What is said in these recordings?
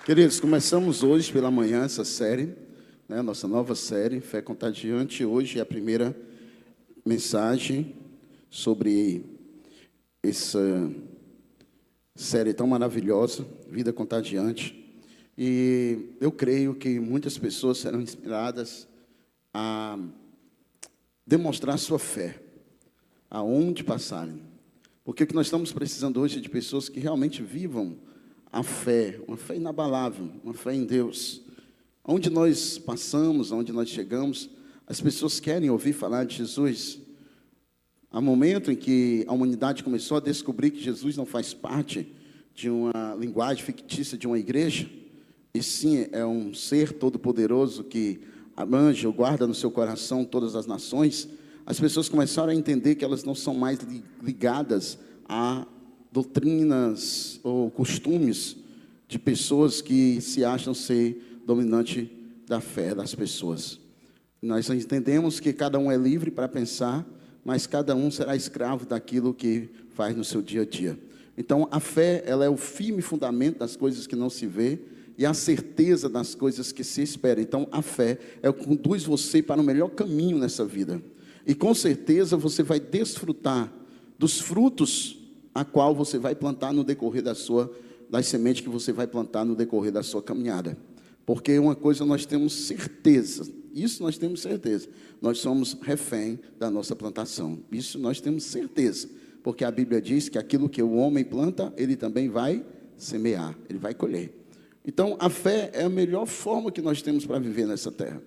Queridos, começamos hoje pela manhã essa série, nossa nova série, Fé Contagiante. Hoje é a primeira mensagem sobre essa série tão maravilhosa, Vida Contagiante. E eu creio que muitas pessoas serão inspiradas a demonstrar sua fé, aonde passarem. Porque o que nós estamos precisando hoje é de pessoas que realmente vivam a fé, uma fé inabalável, uma fé em Deus. Onde nós passamos, onde nós chegamos, as pessoas querem ouvir falar de Jesus. Há momento em que a humanidade começou a descobrir que Jesus não faz parte de uma linguagem fictícia de uma igreja, e sim é um ser todo-poderoso que abrange ou guarda no seu coração todas as nações. As pessoas começaram a entender que elas não são mais ligadas a doutrinas ou costumes de pessoas que se acham ser dominante da fé das pessoas. Nós entendemos que cada um é livre para pensar, mas cada um será escravo daquilo que faz no seu dia a dia. Então, a fé, ela é o firme fundamento das coisas que não se vê e a certeza das coisas que se espera. Então, a fé é o que conduz você para o melhor caminho nessa vida. E, com certeza, você vai desfrutar dos frutos a qual você vai plantar no decorrer das sementes que você vai plantar no decorrer da sua caminhada. Porque uma coisa nós temos certeza, isso nós temos certeza, nós somos refém da nossa plantação. Isso nós temos certeza, porque a Bíblia diz que aquilo que o homem planta, ele também vai semear, ele vai colher. Então, a fé é a melhor forma que nós temos para viver nessa terra.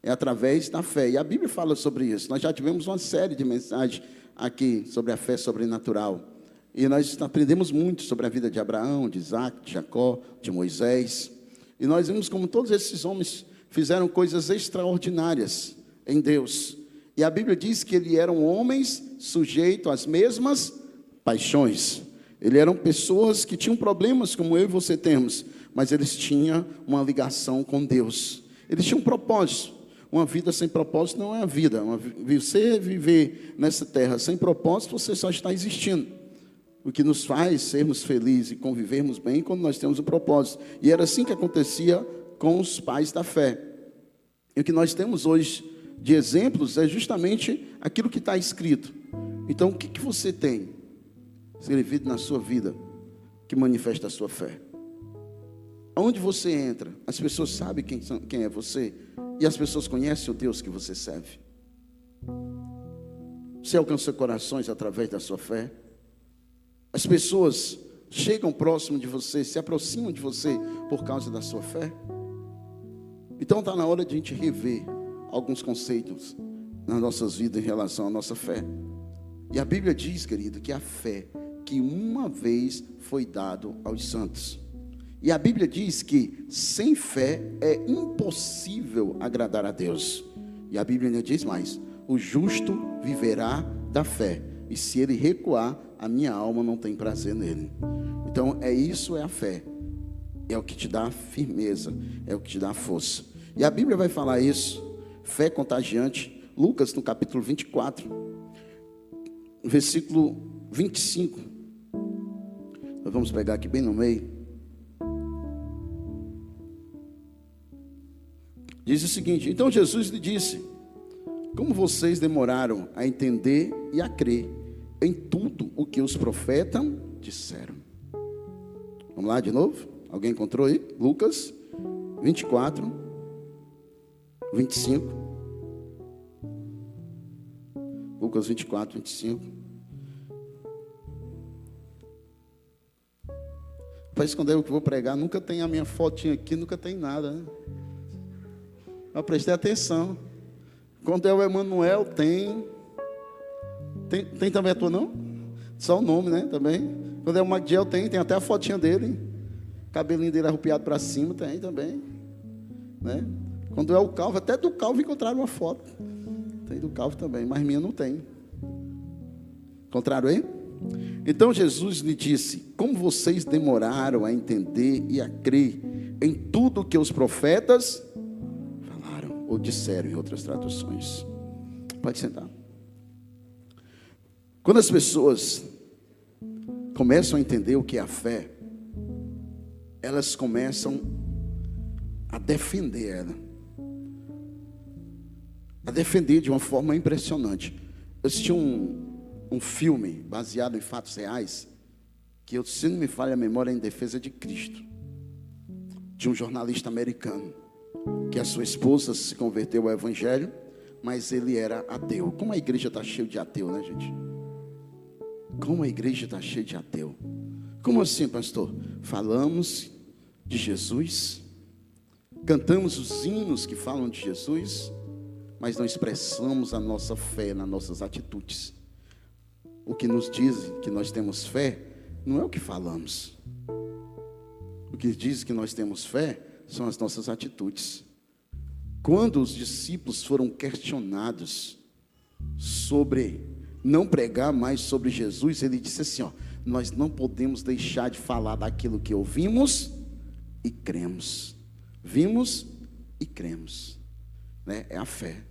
É através da fé. E a Bíblia fala sobre isso. Nós já tivemos uma série de mensagens aqui sobre a fé sobrenatural. E nós aprendemos muito sobre a vida de Abraão, de Isaac, de Jacó, de Moisés. E nós vimos como todos esses homens fizeram coisas extraordinárias em Deus. E a Bíblia diz que eles eram homens sujeitos às mesmas paixões. Eles eram pessoas que tinham problemas como eu e você temos, mas eles tinham uma ligação com Deus. Eles tinham um propósito. Uma vida sem propósito não é a vida. Você viver nessa terra sem propósito, você só está existindo. O que nos faz sermos felizes e convivermos bem quando nós temos um propósito. E era assim que acontecia com os pais da fé. E o que nós temos hoje de exemplos é justamente aquilo que está escrito. Então, o que você tem escrevido na sua vida que manifesta a sua fé? Onde você entra, as pessoas sabem quem é você, e as pessoas conhecem o Deus que você serve. Você alcança corações através da sua fé. As pessoas chegam próximo de você, se aproximam de você por causa da sua fé. Então está na hora de a gente rever alguns conceitos nas nossas vidas em relação à nossa fé. E a Bíblia diz, querido, que a fé que uma vez foi dado aos santos. E a Bíblia diz que sem fé é impossível agradar a Deus. E a Bíblia ainda diz mais: o justo viverá da fé, e se ele recuar, a minha alma não tem prazer nele. Então isso é a fé. É o que te dá firmeza, é o que te dá força. E a Bíblia vai falar isso, fé contagiante, Lucas no capítulo 24, versículo 25. Nós vamos pegar aqui bem no meio. Diz o seguinte: então Jesus lhe disse: como vocês demoraram a entender e a crer em tudo o que os profetas disseram. Vamos lá de novo? Alguém encontrou aí? Lucas 24, 25. Lucas 24, 25. Para esconder o que eu vou pregar, nunca tem a minha fotinha aqui, nunca tem nada, né? Eu prestei atenção. Quando é o Emanuel, tem também a tua, não? Só o nome, né? Também. Quando é o Magdiel, tem até a fotinha dele. Cabelinho dele arrupiado para cima, tem também. Né? Quando é o Calvo, até do Calvo encontraram uma foto. Tem do Calvo também, mas minha não tem. Encontraram aí? Então Jesus lhe disse: como vocês demoraram a entender e a crer em tudo o que os profetas falaram, ou disseram em outras traduções. Pode sentar. Quando as pessoas começam a entender o que é a fé, elas começam a defender ela. A defender de uma forma impressionante. Eu assisti um filme baseado em fatos reais, que, se não me falha a memória, é Em Defesa de Cristo, de um jornalista americano, que a sua esposa se converteu ao evangelho, mas ele era ateu. Como a igreja está cheia de ateu, né, gente? Como a igreja está cheia de ateu. Como assim, pastor? Falamos de Jesus, cantamos os hinos que falam de Jesus, mas não expressamos a nossa fé nas nossas atitudes. O que nos dizem que nós temos fé não é o que falamos. O que diz que nós temos fé são as nossas atitudes. Quando os discípulos foram questionados sobre não pregar mais sobre Jesus, ele disse assim, nós não podemos deixar de falar daquilo que ouvimos e cremos. Vimos e cremos, né? É a fé.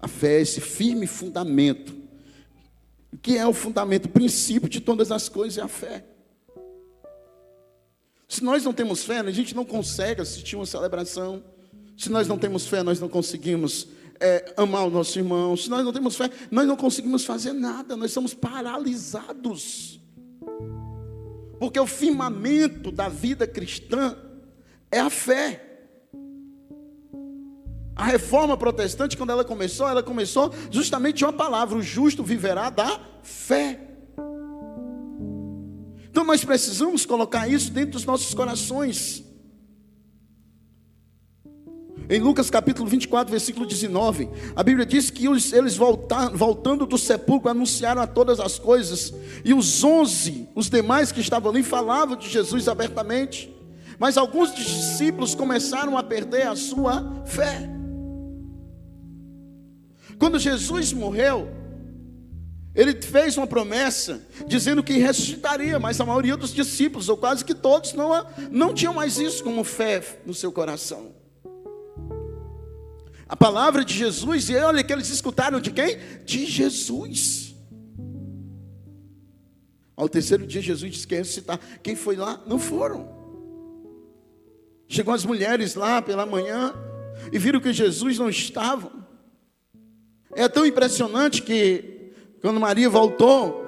A fé é esse firme fundamento. O que é o fundamento? O princípio de todas as coisas é a fé. Se nós não temos fé, a gente não consegue assistir uma celebração. Se nós não temos fé, nós não conseguimos amar o nosso irmão. Se nós não temos fé, nós não conseguimos fazer nada. Nós somos paralisados. Porque o firmamento da vida cristã é a fé. A reforma protestante, quando ela começou justamente de uma palavra: o justo viverá da fé. Então nós precisamos colocar isso dentro dos nossos corações. Em Lucas capítulo 24, versículo 19, a Bíblia diz que eles voltando do sepulcro, anunciaram a todas as coisas, e os demais que estavam ali, falavam de Jesus abertamente. Mas alguns discípulos começaram a perder a sua fé. Quando Jesus morreu, ele fez uma promessa, dizendo que ressuscitaria, mas a maioria dos discípulos, ou quase que todos, não tinham mais isso como fé no seu coração. A palavra de Jesus, e olha que eles escutaram de quem? De Jesus. Ao terceiro dia, Jesus disse que ia ressuscitar. Quem foi lá? Não foram. Chegou as mulheres lá pela manhã e viram que Jesus não estava. É tão impressionante que quando Maria voltou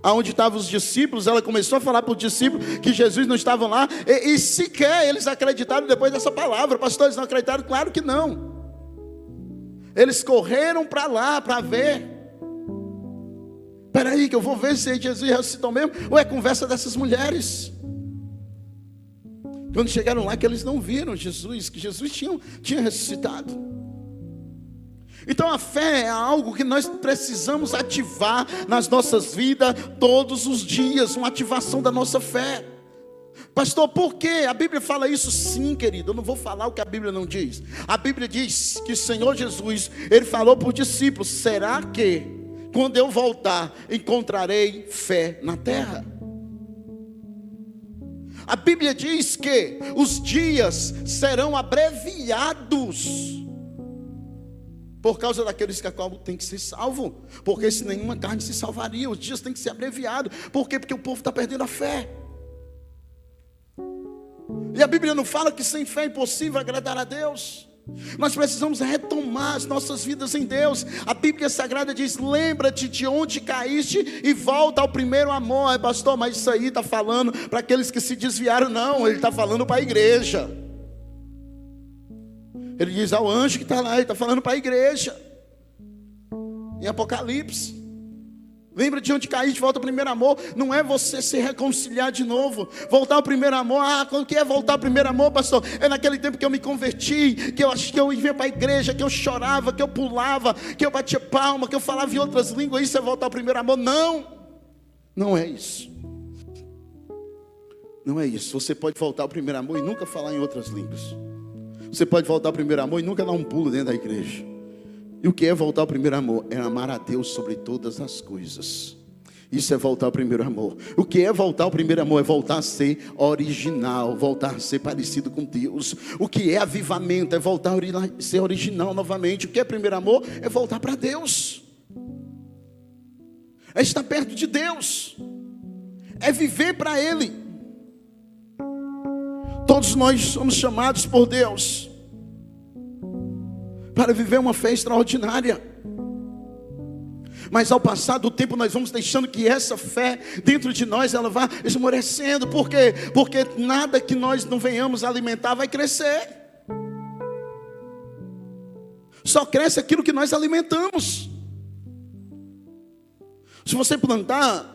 aonde estavam os discípulos, ela começou a falar para os discípulos que Jesus não estava lá, e sequer eles acreditaram depois dessa palavra. Pastor, eles não acreditaram? Claro que não. Eles correram para lá para ver. Espera aí que eu vou ver se Jesus ressuscitou mesmo, ou é conversa dessas mulheres. Quando chegaram lá, que eles não viram Jesus, que Jesus tinha ressuscitado. Então a fé é algo que nós precisamos ativar nas nossas vidas todos os dias, uma ativação da nossa fé. Pastor, por quê? A Bíblia fala isso? Sim, querido, eu não vou falar o que a Bíblia não diz. A Bíblia diz que o Senhor Jesus, Ele falou para os discípulos: será que quando eu voltar encontrarei fé na terra? A Bíblia diz que os dias serão abreviados por causa daqueles que a qual tem que ser salvo, porque se nenhuma carne se salvaria, os dias têm que ser abreviados. Por quê? Porque o povo está perdendo a fé. E a Bíblia não fala que sem fé é impossível agradar a Deus. Nós precisamos retomar as nossas vidas em Deus. A Bíblia Sagrada diz: lembra-te de onde caíste e volta ao primeiro amor. Pastor, mas isso aí está falando para aqueles que se desviaram. Não, ele está falando para a igreja. Ele diz ao anjo que está lá, ele está falando para a igreja. Em Apocalipse: lembra de onde caíste, volta ao primeiro amor. Não é você se reconciliar de novo, voltar ao primeiro amor. O que é voltar ao primeiro amor, pastor? É naquele tempo que eu me converti, que eu ia para a igreja, que eu chorava, que eu pulava, que eu batia palma, que eu falava em outras línguas. Isso é voltar ao primeiro amor? Não é isso. Não é isso. Você pode voltar ao primeiro amor e nunca falar em outras línguas. Você pode voltar ao primeiro amor e nunca dar um pulo dentro da igreja. E o que é voltar ao primeiro amor? É amar a Deus sobre todas as coisas. Isso é voltar ao primeiro amor. O que é voltar ao primeiro amor? É voltar a ser original, voltar a ser parecido com Deus. O que é avivamento? É voltar a ser original novamente. O que é primeiro amor? É voltar para Deus. É estar perto de Deus. É viver para Ele. Todos nós somos chamados por Deus para viver uma fé extraordinária. Mas ao passar do tempo nós vamos deixando que essa fé dentro de nós, ela vá esmorecendo. Por quê? Porque nada que nós não venhamos alimentar vai crescer. Só cresce aquilo que nós alimentamos. Se você plantar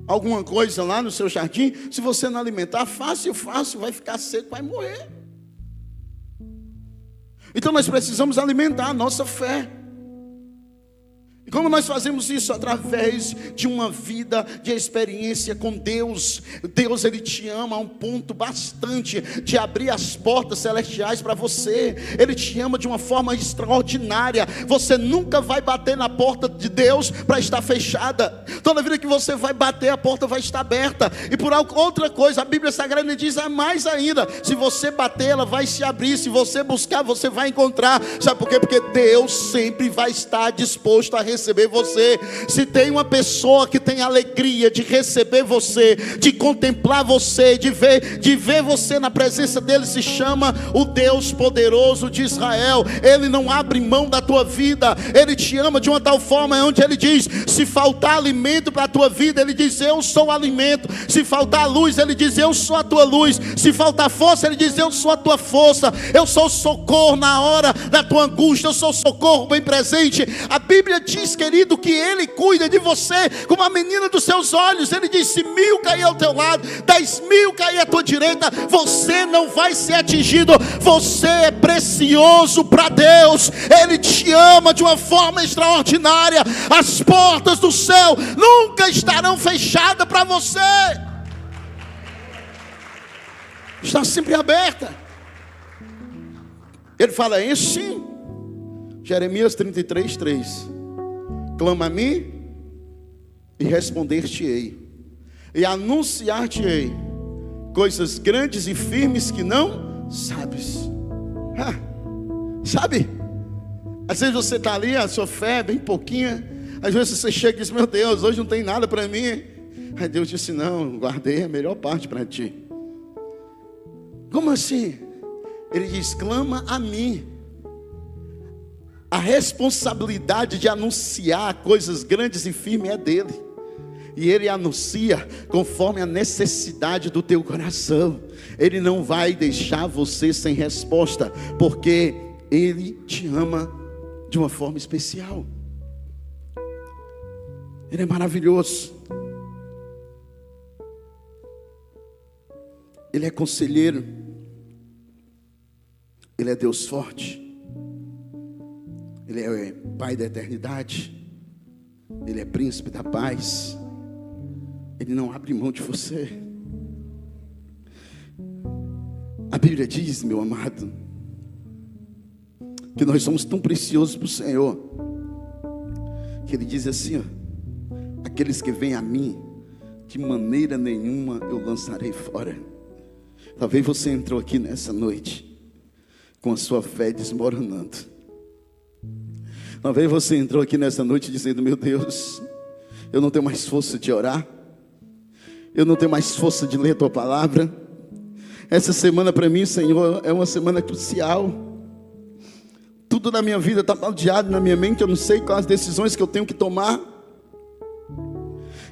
alguma coisa lá no seu jardim, se você não alimentar, fácil, vai ficar seco, vai morrer. Então nós precisamos alimentar a nossa fé. E como nós fazemos isso? Através de uma vida de experiência com Deus. Deus, Ele te ama a um ponto bastante de abrir as portas celestiais para você. Ele te ama de uma forma extraordinária. Você nunca vai bater na porta de Deus para estar fechada. Toda vida que você vai bater, a porta vai estar aberta. E por outra coisa, a Bíblia Sagrada diz mais ainda: se você bater, ela vai se abrir. Se você buscar, você vai encontrar. Sabe por quê? Porque Deus sempre vai estar disposto a receber você. Se tem uma pessoa que tem alegria de receber você, de contemplar você, de ver você na presença dele, se chama o Deus poderoso de Israel. Ele não abre mão da tua vida. Ele te ama de uma tal forma onde ele diz: se faltar alimento para a tua vida, ele diz: eu sou o alimento. Se faltar luz, ele diz: eu sou a tua luz. Se faltar força, ele diz: eu sou a tua força. Eu sou o socorro na hora da tua angústia. Eu sou o socorro bem presente. A Bíblia diz, querido, que Ele cuida de você como a menina dos seus olhos. Ele diz: se 1000 cair ao teu lado, 10.000 cair à tua direita, você não vai ser atingido. Você é precioso para Deus. Ele te ama de uma forma extraordinária. As portas do céu nunca estarão fechadas para você. Está sempre aberta. Ele fala isso, sim. Jeremias 33:3. Clama a mim e responder-te-ei, e anunciar-te-ei coisas grandes e firmes que não sabes. Sabe? Às vezes você está ali, a sua fé é bem pouquinha. Às vezes você chega e diz: meu Deus, hoje não tem nada para mim. Aí Deus disse: não, guardei a melhor parte para ti. Como assim? Ele diz: clama a mim. A responsabilidade de anunciar coisas grandes e firmes é dele. E ele anuncia conforme a necessidade do teu coração. Ele não vai deixar você sem resposta, porque ele te ama de uma forma especial. Ele é maravilhoso. Ele é conselheiro. Ele é Deus forte. Ele é Pai da eternidade. Ele é príncipe da paz. Ele não abre mão de você. A Bíblia diz, meu amado, que nós somos tão preciosos para o Senhor, que Ele diz assim, ó: aqueles que vêm a mim, de maneira nenhuma eu lançarei fora. Talvez você entrou aqui nessa noite com a sua fé desmoronando. Talvez você entrou aqui nessa noite dizendo: meu Deus, eu não tenho mais força de orar, eu não tenho mais força de ler a tua palavra. Essa semana para mim, Senhor, é uma semana crucial. Tudo na minha vida está baldeado na minha mente. Eu não sei quais as decisões que eu tenho que tomar.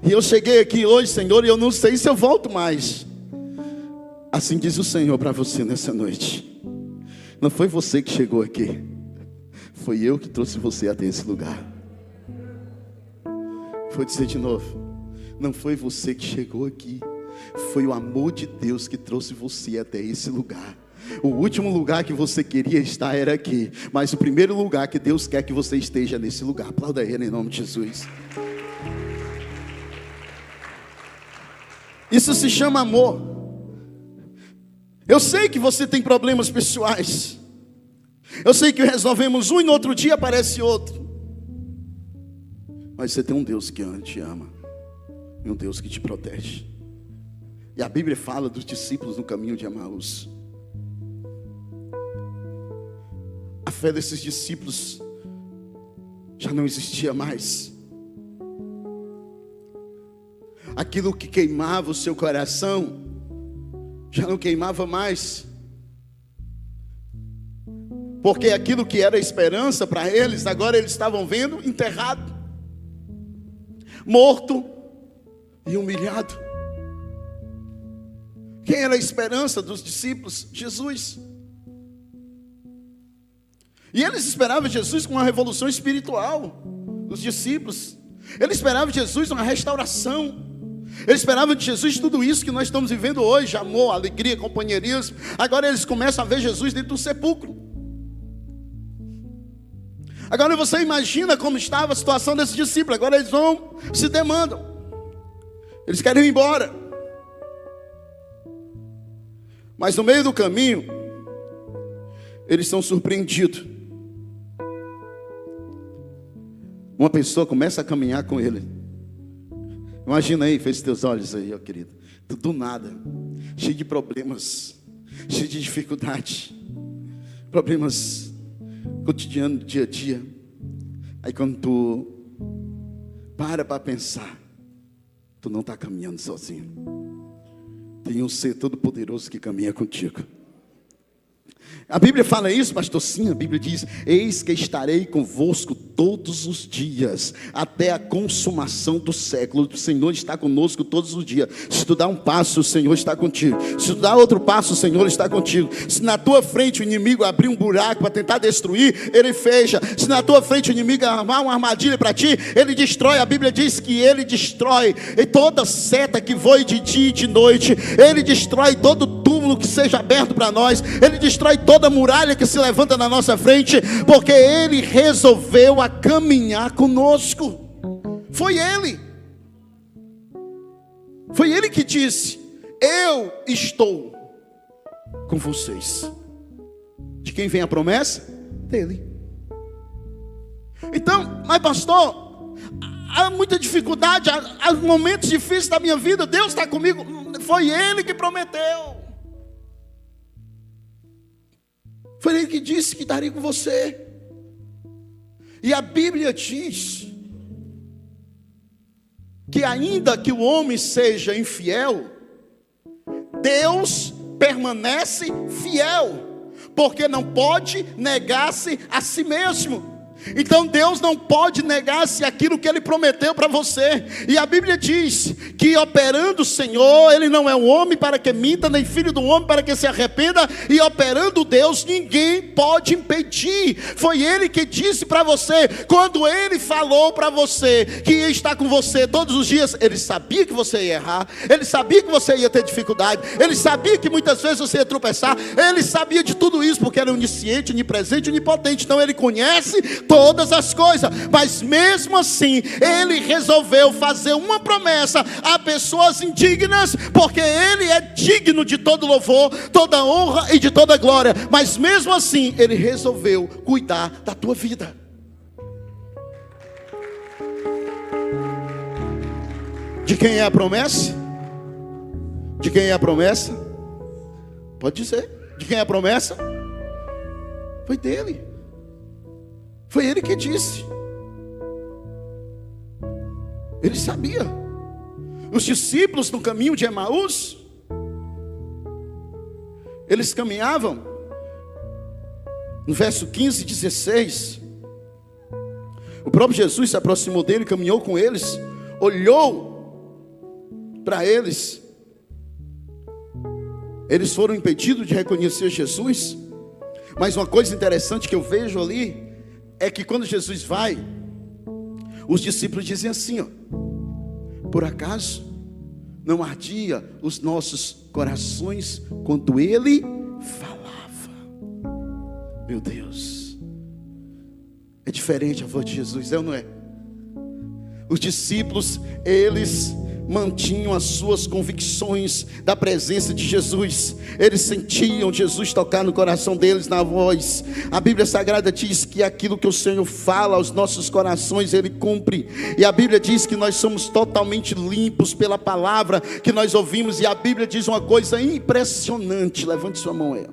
E eu cheguei aqui hoje, Senhor, e eu não sei se eu volto mais. Assim diz o Senhor para você nessa noite: não foi você que chegou aqui, foi eu que trouxe você até esse lugar. Vou dizer de novo: não foi você que chegou aqui, foi o amor de Deus que trouxe você até esse lugar. O último lugar que você queria estar era aqui, mas o primeiro lugar que Deus quer que você esteja é nesse lugar. Aplauda Ele em nome de Jesus. Isso se chama amor. Eu sei que você tem problemas pessoais. Eu sei que resolvemos um e no outro dia aparece outro. Mas você tem um Deus que te ama, e um Deus que te protege. E a Bíblia fala dos discípulos no caminho de Emaús. A fé desses discípulos já não existia mais. Aquilo que queimava o seu coração já não queimava mais. Porque aquilo que era esperança para eles, agora eles estavam vendo enterrado, morto e humilhado. Quem era a esperança dos discípulos? Jesus. E eles esperavam Jesus com uma revolução espiritual. Os discípulos, eles esperavam de Jesus uma restauração. Eles esperavam de Jesus tudo isso que nós estamos vivendo hoje: amor, alegria, companheirismo. Agora eles começam a ver Jesus dentro do sepulcro. Agora você imagina como estava a situação desses discípulos. Agora eles vão, se demandam, eles querem ir embora. Mas no meio do caminho, eles são surpreendidos. Uma pessoa começa a caminhar com ele. Imagina aí, feche teus olhos aí, ó querido. Do nada, cheio de problemas, cheio de dificuldade, problemas cotidianos, do dia a dia. Aí quando tu para pensar, tu não está caminhando sozinho. Tem um ser todo poderoso que caminha contigo. A Bíblia fala isso, pastor? Sim, a Bíblia diz: eis que estarei convosco todos os dias, até a consumação do século. O Senhor está conosco todos os dias. Se tu dá um passo, o Senhor está contigo. Se tu dá outro passo, o Senhor está contigo. Se na tua frente o inimigo abrir um buraco para tentar destruir, ele fecha. Se na tua frente o inimigo armar uma armadilha para ti, ele destrói. A Bíblia diz que ele destrói e toda seta que voe de dia e de noite. Ele destrói todo túmulo que seja aberto para nós. Ele destrói toda muralha que se levanta na nossa frente, porque ele resolveu a caminhar conosco. Foi ele que disse: eu estou com vocês. De quem vem a promessa? Dele. Então, mas pastor, há muita dificuldade, há momentos difíceis da minha vida, Deus está comigo. Foi ele que prometeu. Foi ele que disse que estaria com você. E a Bíblia diz que ainda que o homem seja infiel, Deus permanece fiel, porque não pode negar-se a si mesmo. Então Deus não pode negar-se aquilo que Ele prometeu para você. E a Bíblia diz que operando o Senhor, Ele não é um homem para que minta, nem filho do homem para que se arrependa. E operando Deus, ninguém pode impedir. Foi Ele que disse para você. Quando Ele falou para você que ia estar com você todos os dias, Ele sabia que você ia errar, Ele sabia que você ia ter dificuldade, Ele sabia que muitas vezes você ia tropeçar, Ele sabia de tudo isso, porque Ele é onisciente, onipresente, onipotente. Então Ele conhece todas as coisas, mas mesmo assim Ele resolveu fazer uma promessa a pessoas indignas, porque Ele é digno de todo louvor, toda honra e de toda glória. Mas mesmo assim Ele resolveu cuidar da tua vida. De quem é a promessa? De quem é a promessa? Pode dizer. De quem é a promessa? Foi dele. Foi ele que disse. Ele sabia. Os discípulos no caminho de Emaús, eles caminhavam. No verso 15 e 16, o próprio Jesus se aproximou dele, caminhou com eles, olhou para eles. Eles foram impedidos de reconhecer Jesus. Mas uma coisa interessante que eu vejo ali é que quando Jesus vai, os discípulos dizem assim, ó: por acaso não ardia os nossos corações quando Ele falava? Meu Deus, é diferente a voz de Jesus, é ou não é? Os discípulos, eles mantinham as suas convicções da presença de Jesus. Eles sentiam Jesus tocar no coração deles, na voz. A Bíblia Sagrada diz que aquilo que o Senhor fala aos nossos corações, Ele cumpre. E a Bíblia diz que nós somos totalmente limpos pela palavra que nós ouvimos. E a Bíblia diz uma coisa impressionante. Levante sua mão aí.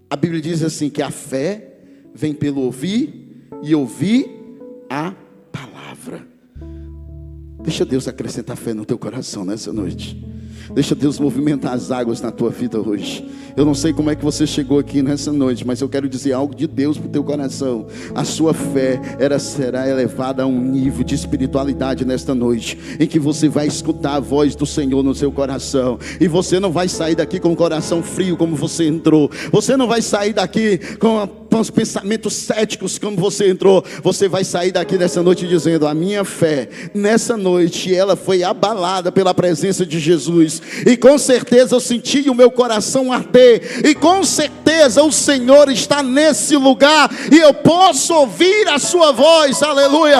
A Bíblia diz assim, que a fé vem pelo ouvir, e ouvir a palavra. Deixa Deus acrescentar fé no teu coração nessa noite. Deixa Deus movimentar as águas na tua vida hoje. Eu não sei como é que você chegou aqui nessa noite, mas eu quero dizer algo de Deus para o teu coração. A sua fé será elevada a um nível de espiritualidade nesta noite, em que você vai escutar a voz do Senhor no seu coração. E você não vai sair daqui com o coração frio como você entrou. Você não vai sair daqui com os pensamentos céticos como você entrou. Você vai sair daqui nessa noite dizendo: a minha fé nessa noite, ela foi abalada pela presença de Jesus, e com certeza eu senti o meu coração arder, e com certeza o Senhor está nesse lugar, e eu posso ouvir a sua voz. Aleluia.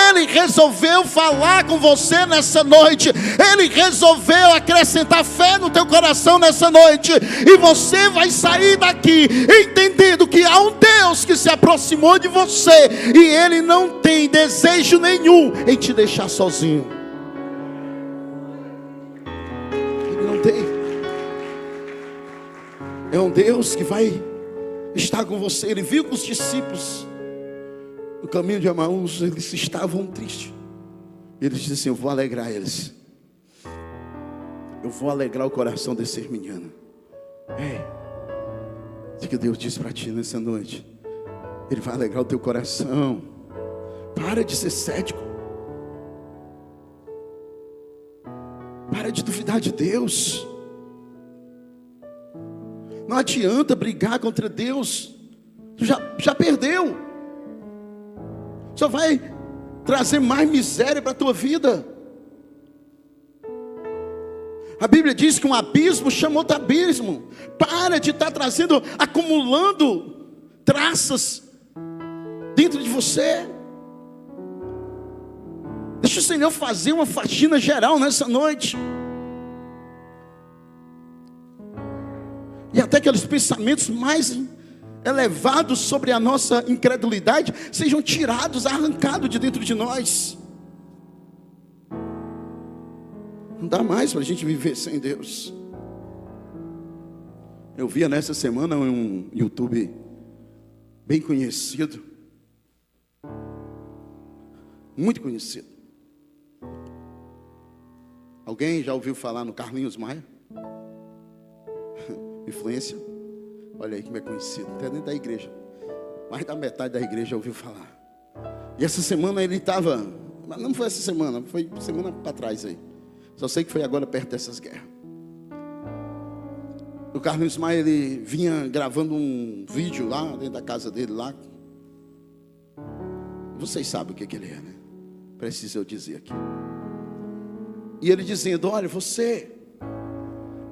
Ele resolveu falar com você nessa noite. Ele resolveu acrescentar fé no teu coração nessa noite, e você vai sair daqui entendendo que há um Deus que se aproximou de você, e Ele não tem desejo nenhum em te deixar sozinho. Ele não tem. É um Deus que vai estar com você. Ele viu que os discípulos no caminho de Emaús, eles estavam tristes. Ele disse assim: eu vou alegrar eles. Eu vou alegrar o coração desses meninos. Isso que Deus disse para ti nessa noite. Ele vai alegrar o teu coração. Para de ser cético. Para de duvidar de Deus. Não adianta brigar contra Deus. Tu já perdeu. Só vai trazer mais miséria para a tua vida. A Bíblia diz que um abismo chama outro abismo. Para de estar acumulando traças dentro de você. Deixa o Senhor fazer uma faxina geral nessa noite. E até aqueles pensamentos mais elevados sobre a nossa incredulidade sejam tirados, arrancados de dentro de nós. Não dá mais para a gente viver sem Deus. Eu via nessa semana um YouTube bem conhecido, muito conhecido. Alguém já ouviu falar no Carlinhos Maia? Influência? Olha aí como é conhecido, até dentro da igreja. Mais da metade da igreja ouviu falar. E essa semana ele estava, mas não foi essa semana, foi semana para trás aí. Só sei que foi agora perto dessas guerras. O Carlos Maia, ele vinha gravando um vídeo lá dentro da casa dele lá. Vocês sabem o que ele é, né? Preciso eu dizer aqui. E ele dizendo: olha, você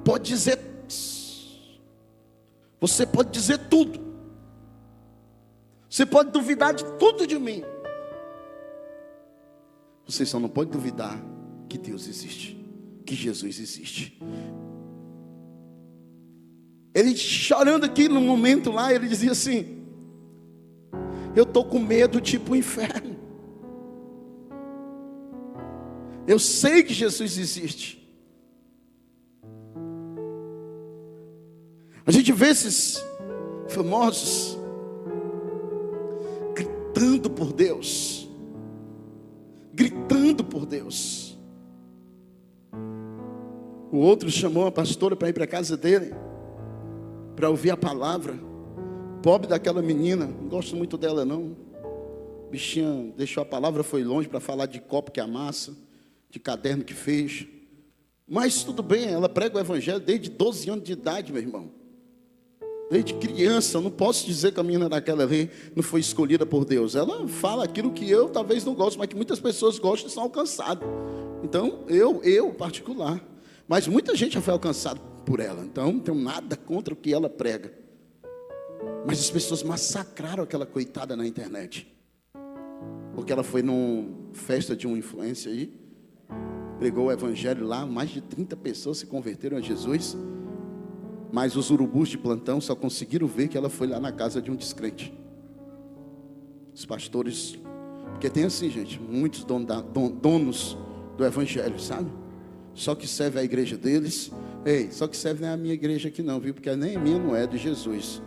pode dizer tudo. Você pode duvidar de tudo de mim. Você só não pode duvidar que Deus existe, que Jesus existe. Ele chorando aqui no momento lá, ele dizia assim: eu estou com medo de ir para o inferno. Eu sei que Jesus existe. A gente vê esses famosos gritando por Deus, gritando por Deus. O outro chamou a pastora para ir para a casa dele, para ouvir a palavra. Pobre daquela menina, não gosto muito dela não. Bichinha deixou a palavra, foi longe para falar de copo que amassa, de caderno que fez. Mas tudo bem, ela prega o evangelho desde 12 anos de idade, meu irmão. Desde criança. Eu não posso dizer que a menina daquela ali não foi escolhida por Deus. Ela fala aquilo que eu talvez não gosto, mas que muitas pessoas gostam e são alcançadas. Então, eu particular. Mas muita gente já foi alcançada por ela. Então, não tenho nada contra o que ela prega. Mas as pessoas massacraram aquela coitada na internet. Porque ela foi numa festa de um influencer aí, pregou o evangelho lá, mais de 30 pessoas se converteram a Jesus. Mas os urubus de plantão só conseguiram ver que ela foi lá na casa de um descrente. Os pastores, porque tem assim, gente, muitos donos do evangelho, sabe? Só que serve a igreja deles. Ei, só que serve não é a minha igreja aqui não, viu? Porque nem a minha não é, de Jesus.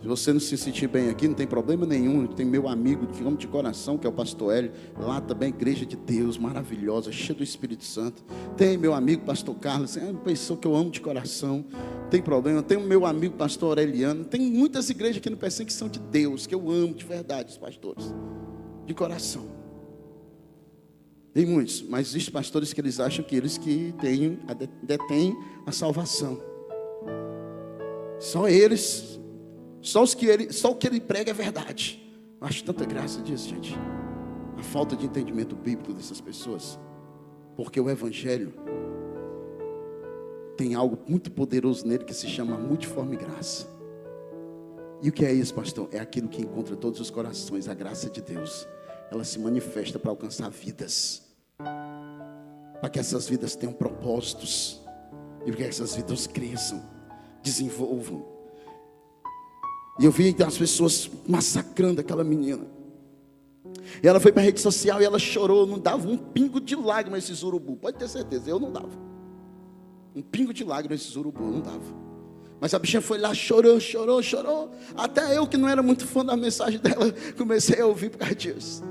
Se você não se sentir bem aqui, não tem problema nenhum. Tem meu amigo que amo de coração, que é o pastor Hélio. Lá também, igreja de Deus, maravilhosa, cheia do Espírito Santo. Tem meu amigo pastor Carlos, é uma pessoa que eu amo de coração. Não tem problema. Tem o meu amigo pastor Aureliano. Tem muitas igrejas aqui no PC que são de Deus, que eu amo de verdade, os pastores. De coração. Tem muitos, mas existem pastores que eles acham que eles que detêm a salvação. Só eles... Só o que ele prega é verdade. Eu acho tanta graça disso, gente. A falta de entendimento bíblico dessas pessoas. Porque o Evangelho tem algo muito poderoso nele que se chama multiforme graça. E o que é isso, pastor? É aquilo que encontra todos os corações. A graça de Deus, ela se manifesta para alcançar vidas, para que essas vidas tenham propósitos, e para que essas vidas cresçam, desenvolvam. E eu vi as pessoas massacrando aquela menina. E ela foi para a rede social e ela chorou. Não dava um pingo de lágrima esses urubu. Pode ter certeza, eu não dava. Um pingo de lágrima esses urubu, não dava. Mas a bichinha foi lá, chorou. Até eu, que não era muito fã da mensagem dela, comecei a ouvir por causa disso.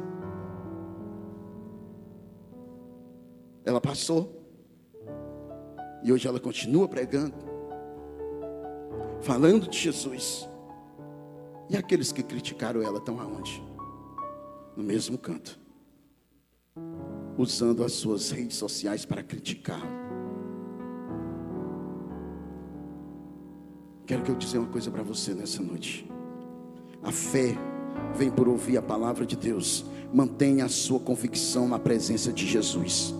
Ela passou. E hoje ela continua pregando, falando de Jesus. E aqueles que criticaram ela estão aonde? No mesmo canto, usando as suas redes sociais para criticar. Quero que eu dizer uma coisa para você nessa noite. A fé vem por ouvir a palavra de Deus. Mantenha a sua convicção na presença de Jesus.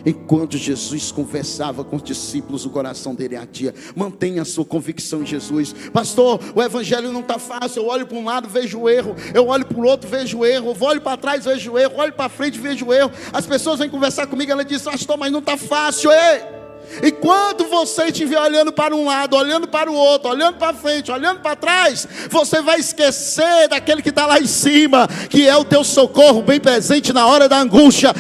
Enquanto Jesus conversava com os discípulos, o coração dele ardia. Mantenha a sua convicção em Jesus. Pastor, o evangelho não está fácil. Eu olho para um lado, vejo o erro. Eu olho para o outro, vejo o erro. Eu olho para trás, vejo o erro. Olho para frente, vejo o erro. As pessoas vêm conversar comigo. Ela diz: pastor, mas não está fácil. Ei! Enquanto você estiver olhando para um lado, olhando para o outro, olhando para frente, olhando para trás, você vai esquecer daquele que está lá em cima, que é o teu socorro bem presente na hora da angústia.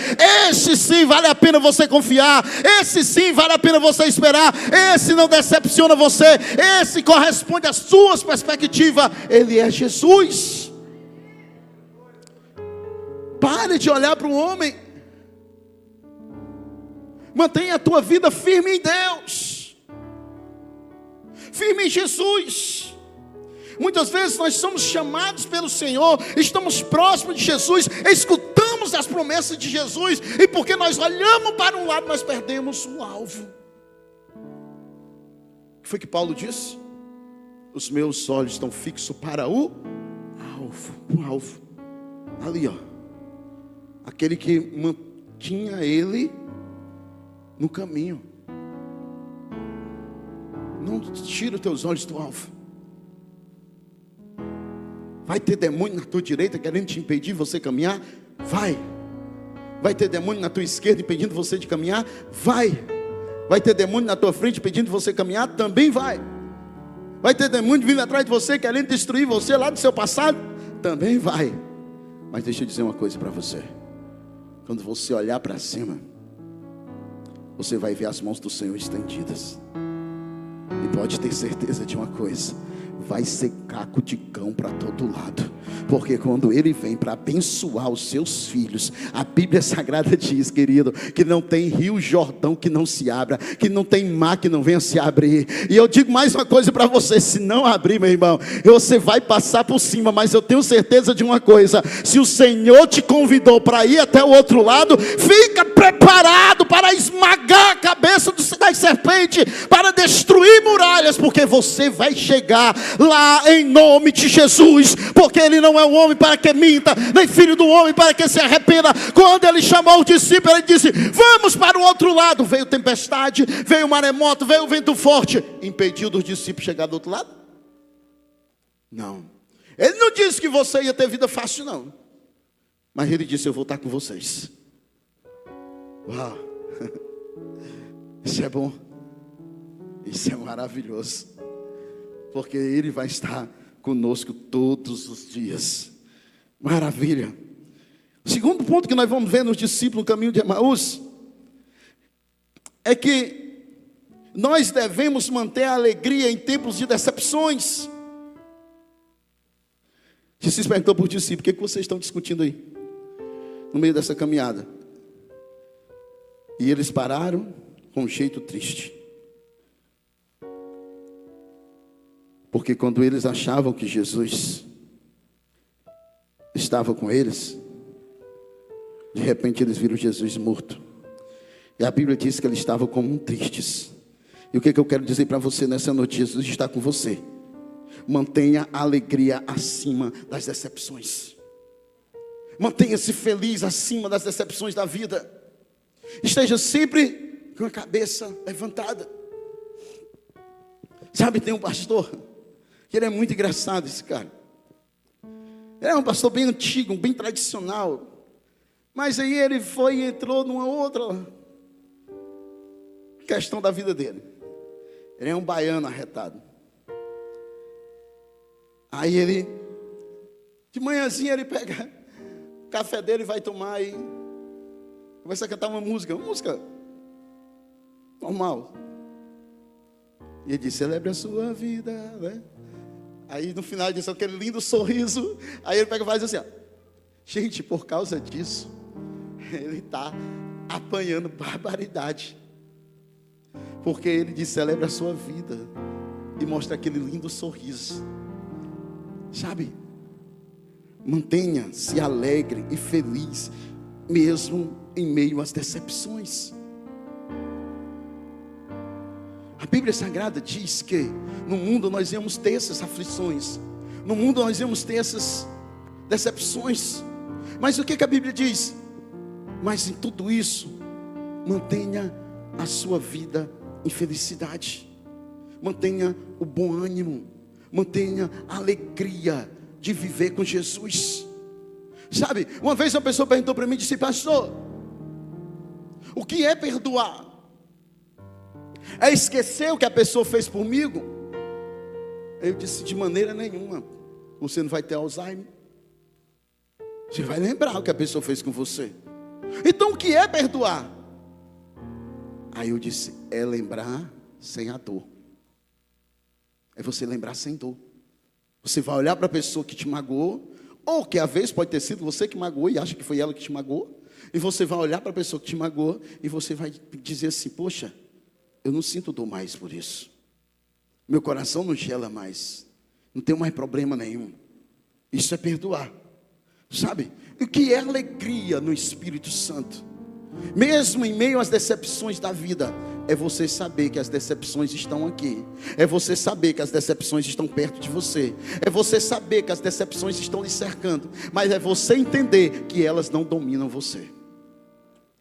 Esse sim vale a pena você confiar. Esse sim vale a pena você esperar. Esse não decepciona você. Esse corresponde às suas perspectivas. Ele é Jesus. Pare de olhar para o homem. Mantenha a tua vida firme em Deus, firme em Jesus. Muitas vezes nós somos chamados pelo Senhor, estamos próximos de Jesus, escutamos as promessas de Jesus, e porque nós olhamos para um lado, nós perdemos o alvo. O que foi que Paulo disse? Os meus olhos estão fixos para o alvo. Ali, ó. Aquele que mantinha ele no caminho. Não tira os teus olhos do alvo. Vai ter demônio na tua direita querendo te impedir você caminhar? Vai ter demônio na tua esquerda impedindo você de caminhar? Vai ter demônio na tua frente impedindo você de caminhar? Também vai ter demônio vindo atrás de você querendo destruir você lá do seu passado? Também vai. Mas deixa eu dizer uma coisa para você. Quando você olhar para cima, você vai ver as mãos do Senhor estendidas. E pode ter certeza de uma coisa: vai ser caco de cão para todo lado. Porque quando Ele vem para abençoar os seus filhos, a Bíblia Sagrada diz, querido, que não tem rio Jordão que não se abra, que não tem mar que não venha se abrir. E eu digo mais uma coisa para você: se não abrir, meu irmão, você vai passar por cima. Mas eu tenho certeza de uma coisa: se o Senhor te convidou para ir até o outro lado, fica preparado para esmagar a cabeça das serpentes, para destruir muralhas, porque você vai chegar lá em nome de Jesus. Porque Ele não é um homem para que minta, nem filho do homem para que se arrependa. Quando Ele chamou os discípulos, Ele disse: vamos para o outro lado. Veio tempestade, veio maremoto, veio vento forte. Impediu dos discípulos chegar do outro lado? Não. Ele não disse que você ia ter vida fácil, não. Mas Ele disse: eu vou estar com vocês. Uau. Isso é bom. Isso é maravilhoso. Porque Ele vai estar conosco todos os dias. Maravilha. O segundo ponto que nós vamos ver nos discípulos no caminho de Emaús é que nós devemos manter a alegria em tempos de decepções. Jesus perguntou por discípulos: o que vocês estão discutindo aí? No meio dessa caminhada. E eles pararam com um jeito triste. Porque quando eles achavam que Jesus estava com eles, de repente eles viram Jesus morto. E a Bíblia diz que eles estavam como tristes. E o que eu quero dizer para você nessa noite? Jesus está com você. Mantenha a alegria acima das decepções. Mantenha-se feliz acima das decepções da vida. Esteja sempre com a cabeça levantada. Sabe, tem um pastor que ele é muito engraçado, esse cara. Ele é um pastor bem antigo, bem tradicional. Mas aí ele foi e entrou numa outra questão da vida dele. Ele é um baiano arretado. Aí ele, de manhãzinha, ele pega o café dele e vai tomar e começa a cantar uma música normal. E ele diz: celebre a sua vida, né? Aí no final diz aquele lindo sorriso. Aí ele pega e faz assim, ó. Gente, por causa disso, ele está apanhando barbaridade. Porque ele diz: celebre a sua vida. E mostra aquele lindo sorriso. Sabe? Mantenha-se alegre e feliz, mesmo em meio às decepções. A Bíblia Sagrada diz que no mundo nós íamos ter essas aflições, no mundo nós íamos ter essas decepções. Mas o que a Bíblia diz? Mas em tudo isso, mantenha a sua vida em felicidade, mantenha o bom ânimo, mantenha a alegria de viver com Jesus. Sabe, uma vez uma pessoa perguntou para mim e disse: pastor, o que é perdoar? É esquecer o que a pessoa fez comigo? Eu disse: de maneira nenhuma. Você não vai ter Alzheimer. Você vai lembrar o que a pessoa fez com você. Então o que é perdoar? Aí eu disse: é lembrar sem a dor. É você lembrar sem dor. Você vai olhar para a pessoa que te magoou, ou que às vezes pode ter sido você que magoou e acha que foi ela que te magoou. E você vai olhar para a pessoa que te magoou e você vai dizer assim: poxa, eu não sinto dor mais por isso. Meu coração não gela mais. Não tenho mais problema nenhum. Isso é perdoar. Sabe? O que é alegria no Espírito Santo? Mesmo em meio às decepções da vida, é você saber que as decepções estão aqui. É você saber que as decepções estão perto de você. É você saber que as decepções estão lhe cercando. Mas é você entender que elas não dominam você.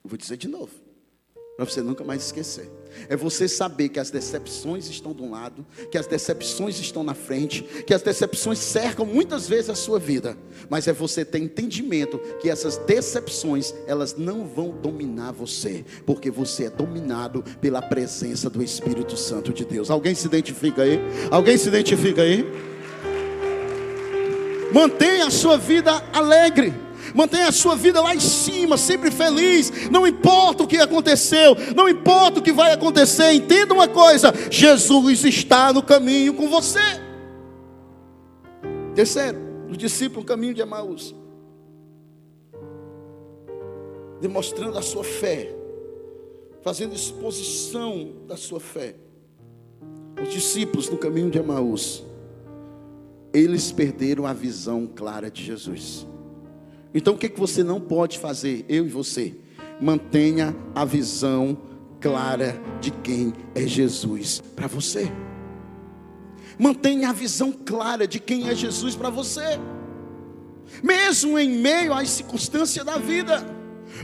Eu vou dizer de novo, para você nunca mais esquecer. É você saber que as decepções estão de um lado, que as decepções estão na frente, que as decepções cercam muitas vezes a sua vida. Mas é você ter entendimento que essas decepções, elas não vão dominar você, porque você é dominado pela presença do Espírito Santo de Deus. Alguém se identifica aí? Alguém se identifica aí? Mantenha a sua vida alegre. Mantenha a sua vida lá em cima, sempre feliz. Não importa o que aconteceu, não importa o que vai acontecer. Entenda uma coisa: Jesus está no caminho com você. Terceiro, os discípulos no caminho de Emaús, demonstrando a sua fé, fazendo exposição da sua fé. Os discípulos no caminho de Emaús, eles perderam a visão clara de Jesus. Então o que você não pode fazer, eu e você? Mantenha a visão clara de quem é Jesus para você. Mantenha a visão clara de quem é Jesus para você. Mesmo em meio às circunstâncias da vida,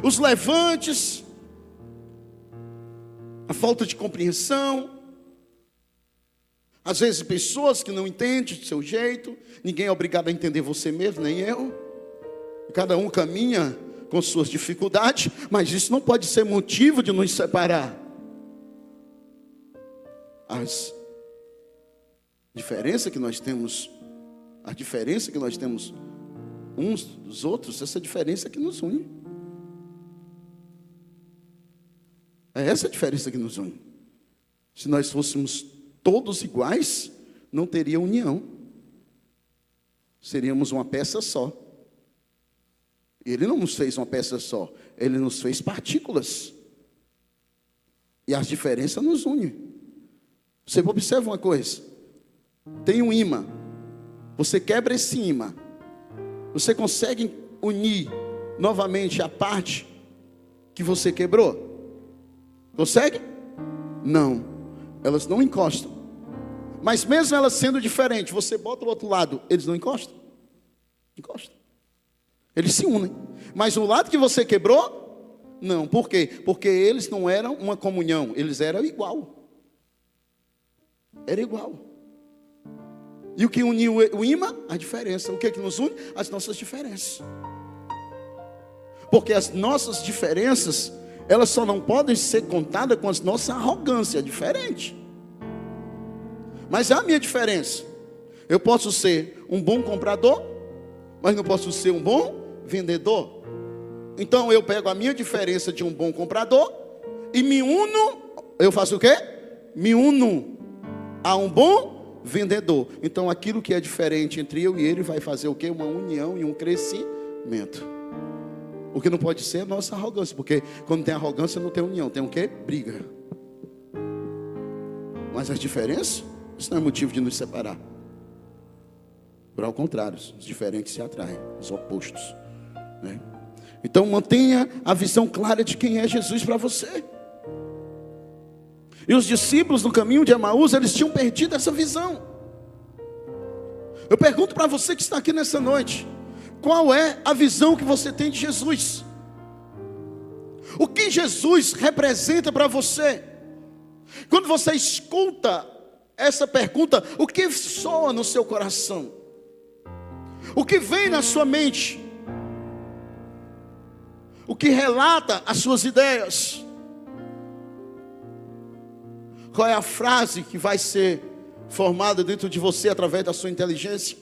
os levantes, a falta de compreensão, às vezes pessoas que não entendem do seu jeito. Ninguém é obrigado a entender você mesmo, nem eu. Cada um caminha com suas dificuldades, mas isso não pode ser motivo de nos separar. As diferenças que nós temos, a diferença que nós temos uns dos outros, essa diferença que nos une. É essa a diferença que nos une. Se nós fôssemos todos iguais, não teria união. seríamos uma peça só. Ele não nos fez uma peça só, Ele nos fez partículas. E as diferenças nos unem. Você observa uma coisa, tem um ímã, você quebra esse ímã, você consegue unir novamente a parte que você quebrou? Consegue? Não, elas não encostam. Mas mesmo elas sendo diferentes, você bota o outro lado, eles não encostam? Encostam. Eles se unem. Mas o lado que você quebrou, não. Por quê? Porque eles não eram uma comunhão, eles eram igual. Era igual. E o que uniu o imã? A diferença. O que é que nos une? As nossas diferenças. Porque as nossas diferenças, elas só não podem ser contadas com a nossa arrogância. É diferente. Mas é a minha diferença. Eu posso ser um bom comprador, mas não posso ser um bom vendedor. Então eu pego a minha diferença de um bom comprador e me uno. Eu faço o quê? Me uno a um bom vendedor. Então aquilo que é diferente entre eu e ele vai fazer o quê? Uma união e um crescimento. O que não pode ser é a nossa arrogância, porque quando tem arrogância não tem união, tem o quê? Briga. Mas as diferenças, isso não é motivo de nos separar. Por ao contrário, os diferentes se atraem, os opostos, né? Então mantenha a visão clara de quem é Jesus para você. E os discípulos no caminho de Emaús, eles tinham perdido essa visão. Eu pergunto para você que está aqui nessa noite, qual é a visão que você tem de Jesus? O que Jesus representa para você? Quando você escuta essa pergunta, o que soa no seu coração? O que vem na sua mente? O que relata as suas ideias? Qual é a frase que vai ser formada dentro de você através da sua inteligência?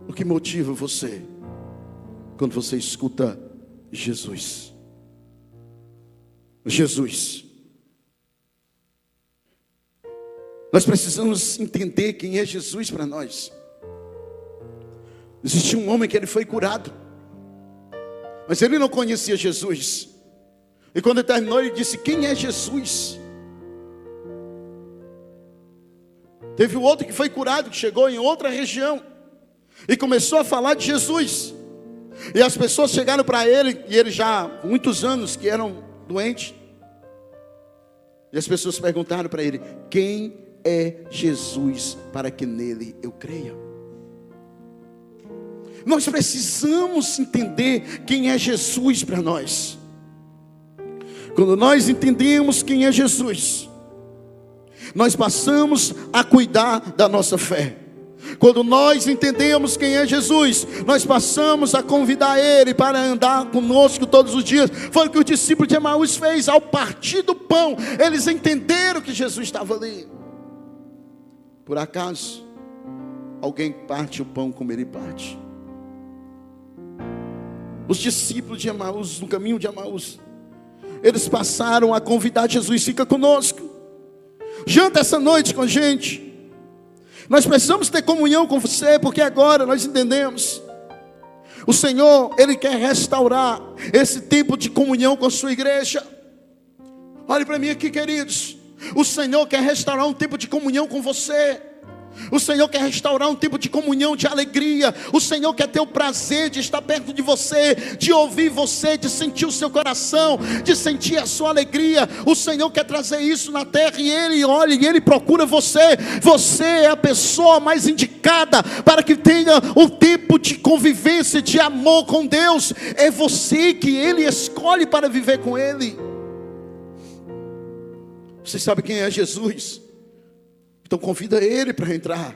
O que motiva você quando você escuta Jesus? Jesus. Nós precisamos entender quem é Jesus para nós. Existia um homem que ele foi curado, mas ele não conhecia Jesus. E quando ele terminou, ele disse: quem é Jesus? Teve o outro que foi curado, que chegou em outra região e começou a falar de Jesus. E as pessoas chegaram para ele, e ele já há muitos anos que eram doentes. E as pessoas perguntaram para ele: quem é Jesus para que nele eu creia? Nós precisamos entender quem é Jesus para nós. Quando nós entendemos quem é Jesus, nós passamos a cuidar da nossa fé. Quando nós entendemos quem é Jesus, nós passamos a convidar Ele para andar conosco todos os dias. Foi o que o discípulo de Emaús fez. Ao partir do pão, eles entenderam que Jesus estava ali. Por acaso, alguém parte o pão como Ele parte? Os discípulos de Emaús, no caminho de Emaús, eles passaram a convidar Jesus: fica conosco, janta essa noite com a gente. Nós precisamos ter comunhão com você, porque agora nós entendemos. O Senhor, Ele quer restaurar esse tempo de comunhão com a sua igreja. Olhe para mim aqui, queridos. O Senhor quer restaurar um tempo de comunhão com você. O Senhor quer restaurar um tempo de comunhão, de alegria. O Senhor quer ter o prazer de estar perto de você, de ouvir você, de sentir o seu coração, de sentir a sua alegria. O Senhor quer trazer isso na terra, e Ele olha e Ele procura você. Você é a pessoa mais indicada para que tenha um tempo de convivência, de amor com Deus. É você que Ele escolhe para viver com Ele. Você sabe quem é Jesus? Então convida Ele para entrar.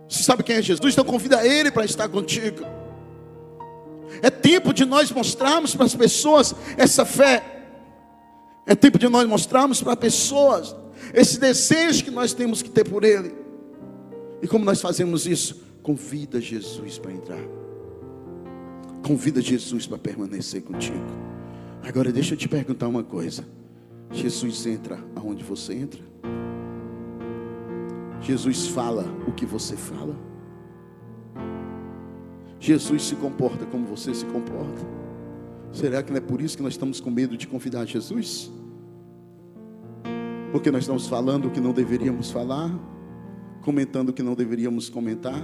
Você sabe quem é Jesus? Então convida Ele para estar contigo. É tempo de nós mostrarmos para as pessoas essa fé. É tempo de nós mostrarmos para as pessoas esse desejo que nós temos que ter por Ele. E como nós fazemos isso? Convida Jesus para entrar. Convida Jesus para permanecer contigo. Agora deixa eu te perguntar uma coisa. Jesus entra aonde você entra? Jesus fala o que você fala. Jesus se comporta como você se comporta. Será que não é por isso que nós estamos com medo de convidar a Jesus? Porque nós estamos falando o que não deveríamos falar, comentando o que não deveríamos comentar,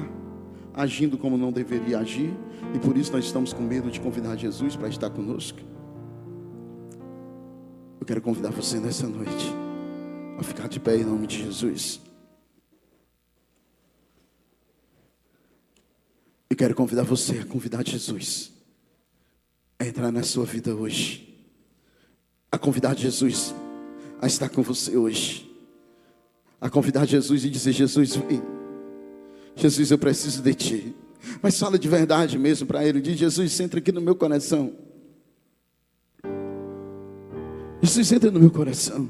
agindo como não deveria agir, e por isso nós estamos com medo de convidar Jesus para estar conosco. Eu quero convidar você nessa noite a ficar de pé em nome de Jesus. Eu quero convidar você a convidar Jesus a entrar na sua vida hoje, a convidar Jesus a estar com você hoje, a convidar Jesus e dizer: Jesus, vem. Jesus, eu preciso de Ti. Mas fala de verdade mesmo para Ele. Diz: Jesus, entra aqui no meu coração. Jesus, entra no meu coração.